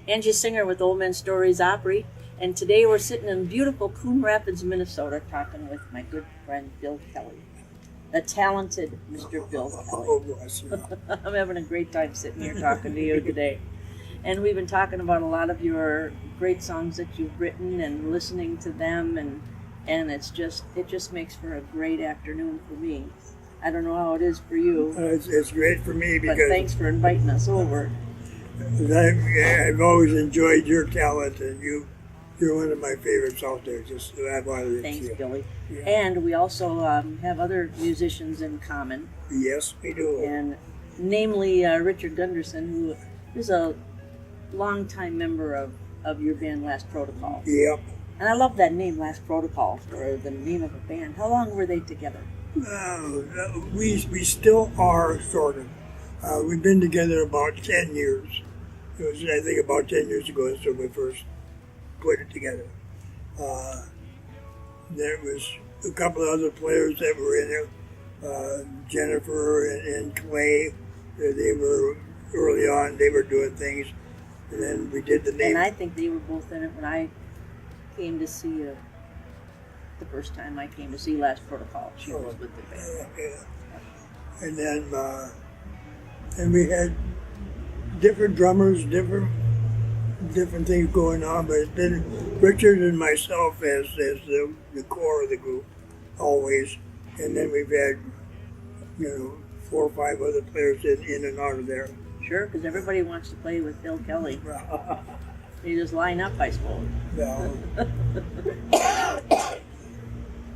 Angie Senger with Old Men Stories Opry, and today we're sitting in beautiful Coon Rapids, Minnesota, talking with my good friend Bill Kelly, the talented Mr. Bill Kelly. Oh, bless you. I'm having a great time sitting here talking to you today. And we've been talking about a lot of your great songs that you've written and listening to them, and it just makes for a great afternoon for me. I don't know how it is for you. It's great for me But because thanks for inviting us over. I've always enjoyed your talent, and you're one of my favorites out there. Just I wanted to Thanks, see you. Billy. Yeah. And we also have other musicians in common, Yes, we do. and namely Richard Gunderson, who is a longtime member of your band Last Protocol. Yep. And I love that name, Last Protocol, for the name of a band. How long were they together? We still are, sort of. We've been together about 10 years. It was, I think, about 10 years ago so we first put it together. There was a couple of other players that were in it, Jennifer and Clay. They were, early on, they were doing things. And then we did the name. And I think they were both in it when I came to see you. The first time I came to see Last Protocol, she was with the band. Yeah. And then and we had different drummers, different things going on, but it's been Richard and myself as the core of the group, always. And then we've had, 4 or 5 other players in and out of there. Sure, because everybody wants to play with Bill Kelly. You just line up, I suppose. No.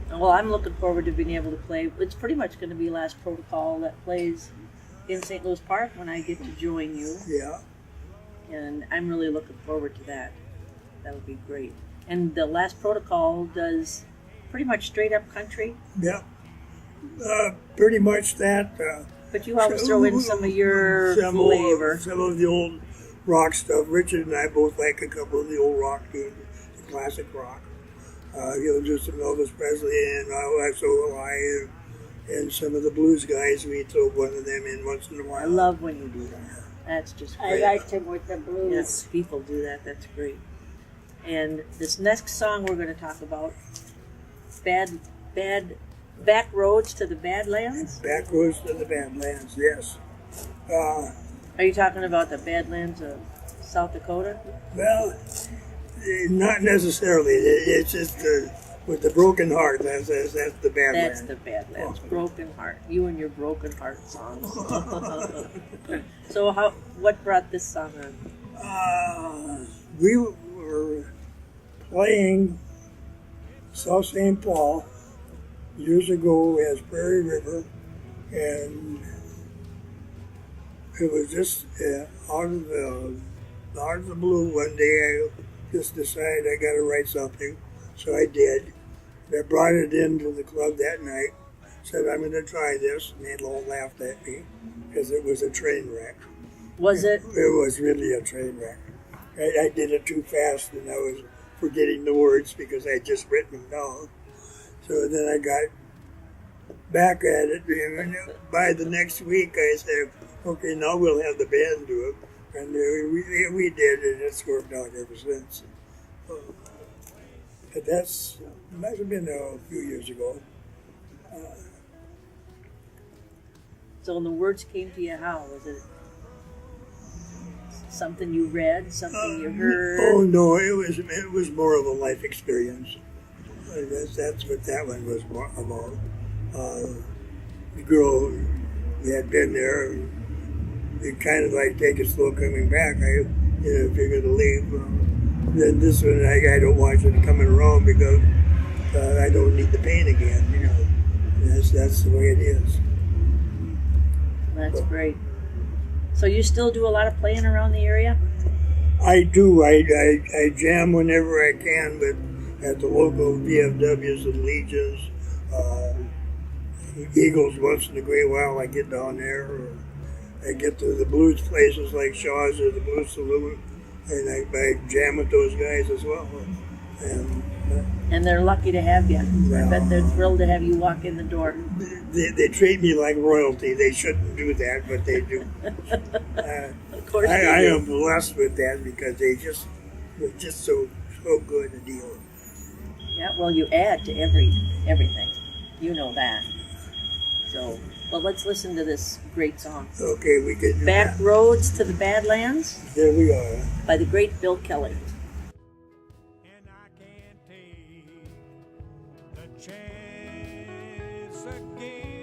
Well, I'm looking forward to being able to play. It's pretty much going to be Last Protocol that plays in St. Louis Park when I get to join you. Yeah. And I'm really looking forward to that. That'll be great. And the Last Protocol does pretty much straight up country. Yeah. Pretty much that. But you always throw in some of your flavor. Some of the old rock stuff. Richard and I both like a couple of the old rock tunes, the classic rock. He'll do some Elvis Presley, and so will I, and some of the blues guys. We throw one of them in once in a while. I love when you do that. That's just great. I liked him with the blues. Yes, people do that. That's great. And this next song we're going to talk about, Back Roads to the Badlands? Back Roads to the Badlands, yes. Are you talking about the Badlands of South Dakota? Well, not necessarily. It's just with the broken heart. That's the Badlands. That's the Badlands. Broken Heart. You and your Broken Heart song. So what brought this song on? We were playing South St. Paul years ago as Prairie River, and it was just out of the blue one day. I just decided I got to write something, so I did. I brought it into the club that night, said I'm going to try this, and they all laughed at me because it was a train wreck. Was it? It was really a train wreck. I did it too fast, and I was forgetting the words because I had just written them down. So then I got back at it, and by the next week I said, okay, now we'll have the band do it. And we did, and it's worked out ever since. But that might have been a few years ago. So when the words came to you, how? Was it something you read, something you heard? Oh no, it was more of a life experience. That's what that one was about. The girl, we had been there. It kind of like take it slow coming back. If you're going to leave, then this one I don't want you coming around because I don't need the pain again. That's the way it is. That's great. So you still do a lot of playing around the area? I do. I jam whenever I can, but at the local VFWs and Legions, Eagles once in a great while I get down there. Or I get to the blues places like Shaw's or the Blues Saloon, and I jam with those guys as well. And And they're lucky to have you. I Well, bet they're thrilled to have you walk in the door. They treat me like royalty. They shouldn't do that, but they do. Of course I they do. am blessed with that because they were just so good a deal. Yeah, well, you add to everything. You know that. So, well, let's listen to this great song. Okay, we can do Back that. Roads to the Badlands There we are. by the great Bill Kelly. And I can't take the chance again.